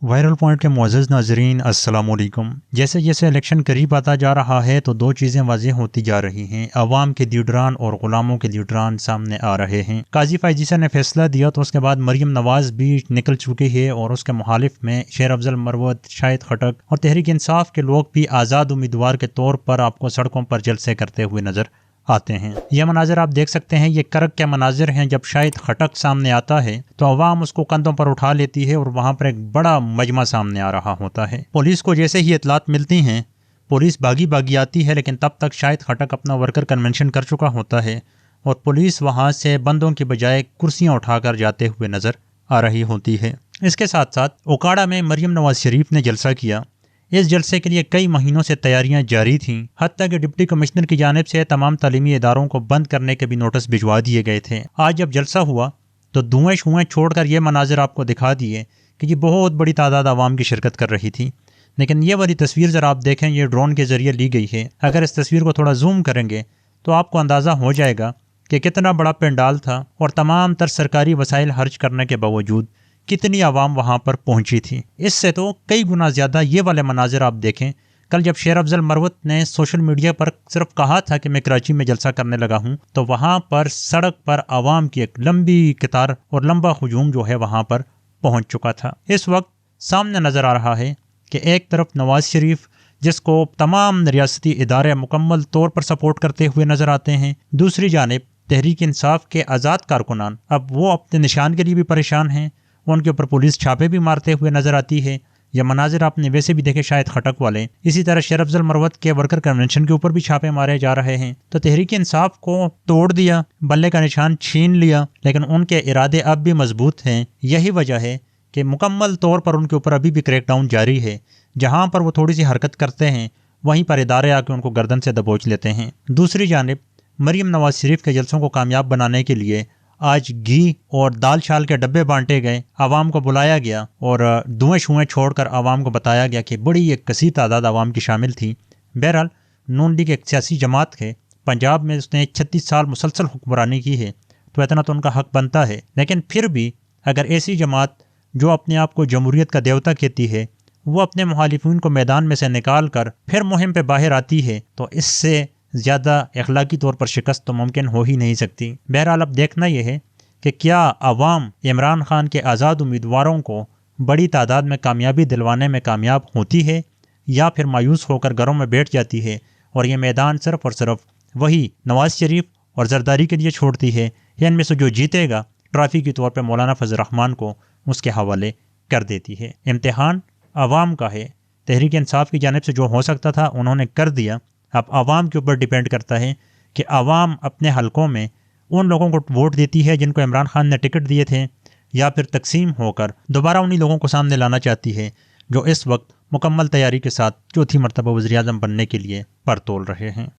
Viral point के मुअज़्ज़ज़ नाज़रीन अस्सलाम वालेकुम। जैसे जैसे इलेक्शन करीब आता जा रहा है तो दो चीज़ें वाज़ेह होती जा रही हैं। अवाम के लीडरान और ग़ुलामों के लीडरान सामने आ रहे हैं। काजी फ़ायज़ ने फैसला दिया तो उसके बाद मरीम नवाज़ भी निकल चुकी है और उसके मुखालिफ में शेर अफजल मरवत, शाहिद खटक और तहरीक इंसाफ के लोग भी आज़ाद उम्मीदवार के तौर पर आपको सड़कों पर जलसे करते हुए नज़र आते हैं। यह मनाज़र आप देख सकते हैं, ये करक के मनाज़र हैं। जब शाहिद खटक सामने आता है तो अवाम उसको कंधों पर उठा लेती है और वहाँ पर एक बड़ा मजमा सामने आ रहा होता है। पुलिस को जैसे ही इतलात मिलती हैं पुलिस भागी भागी आती है, लेकिन तब तक शाहिद खटक अपना वर्कर कन्वेंशन कर चुका होता है और पुलिस वहाँ से बंदों की बजाय कुर्सियाँ उठाकर जाते हुए नज़र आ रही होती है। इसके साथ साथ ओकाड़ा में मरीम नवाज शरीफ ने जलसा किया। इस जलसे के लिए कई महीनों से तैयारियां जारी थीं। हत्ता कि डिप्टी कमिश्नर की जानिब से तमाम तालीमी इदारों को बंद करने के भी नोटिस भिजवा दिए गए थे। आज जब जलसा हुआ तो धुएं शुएं छोड़कर ये मनाजिर आपको दिखा दिए कि ये बहुत बड़ी तादाद आवाम की शिरकत कर रही थी। लेकिन ये वाली तस्वीर ज़रा आप देखें, ये ड्रोन के ज़रिए ली गई है। अगर इस तस्वीर को थोड़ा जूम करेंगे तो आपको अंदाज़ा हो जाएगा कि कितना बड़ा पंडाल था और तमाम तर सरकारी वसाइल खर्च करने के बावजूद कितनी आवाम वहाँ पर पहुँची थी। इससे तो कई गुना ज़्यादा ये वाले मनाजिर आप देखें। कल जब शेर अफजल मरवत ने सोशल मीडिया पर सिर्फ कहा था कि मैं कराची में जलसा करने लगा हूँ, तो वहाँ पर सड़क पर आवाम की एक लंबी कतार और लंबा हुजूम जो है वहाँ पर पहुँच चुका था। इस वक्त सामने नज़र आ रहा है कि एक तरफ नवाज शरीफ, जिसको तमाम रियासती इदारे मुकम्मल तौर पर सपोर्ट करते हुए नज़र आते हैं, दूसरी जानिब तहरीक इंसाफ के आज़ाद कारकुनान अब वो अपने निशान के लिए भी परेशान हैं। उनके ऊपर पुलिस छापे भी मारते हुए नजर आती है। यह मनाजिर आपने वैसे भी देखे शायद खटक वाले। इसी तरह शेर अफजल मरवत के वर्कर कन्वेंशन के ऊपर भी छापे मारे जा रहे हैं। तो तहरीक इंसाफ को तोड़ दिया, बल्ले का निशान छीन लिया, लेकिन उनके इरादे अब भी मजबूत हैं। यही वजह है कि मुकम्मल तौर पर उनके ऊपर अभी भी क्रैकडाउन जारी है। जहाँ पर वो थोड़ी सी हरकत करते हैं वहीं पर इदारे आके उनको गर्दन से दबोच लेते हैं। दूसरी जानिब मरीम नवाज शरीफ के जलसों को कामयाब बनाने के लिए आज घी और दाल चाल के डब्बे बांटे गए, आवाम को बुलाया गया और धुएं शुएं छोड़कर आवाम को बताया गया कि बड़ी एक कसीर तादाद आवाम की शामिल थी। बहरहाल नून लीग एक सियासी जमात है, पंजाब में उसने 36 साल मुसलसल हुक्मरानी की है, तो इतना तो उनका हक बनता है। लेकिन फिर भी अगर ऐसी जमात जो अपने आप को जमहूरियत का देवता कहती है वो अपने मुखालिफिन को मैदान में से निकाल कर फिर मुहिम पर बाहर आती है, तो इससे ज़्यादा अखलाकी तौर पर शिकस्त तो मुमकिन हो ही नहीं सकती। बहरहाल अब देखना यह है कि क्या आवाम इमरान खान के आज़ाद उम्मीदवारों को बड़ी तादाद में कामयाबी दिलवाने में कामयाब होती है या फिर मायूस होकर घरों में बैठ जाती है और ये मैदान सिर्फ और सिर्फ वही नवाज शरीफ और जरदारी के लिए छोड़ती है, या इनमें से जो जीतेगा ट्रॉफी के तौर पर मौलाना फजल रहमान को उसके हवाले कर देती है। इम्तिहान आवाम का है। तहरीक इंसाफ की जानिब से जो हो सकता था उन्होंने कर दिया। अब आवाम के ऊपर डिपेंड करता है कि आवाम अपने हलकों में उन लोगों को वोट देती है जिनको इमरान खान ने टिकट दिए थे, या फिर तकसीम होकर दोबारा उन्हीं लोगों को सामने लाना चाहती है जो इस वक्त मुकम्मल तैयारी के साथ चौथी मरतबा वज़ीर-ए-आज़म बनने के लिए पर तोल रहे हैं।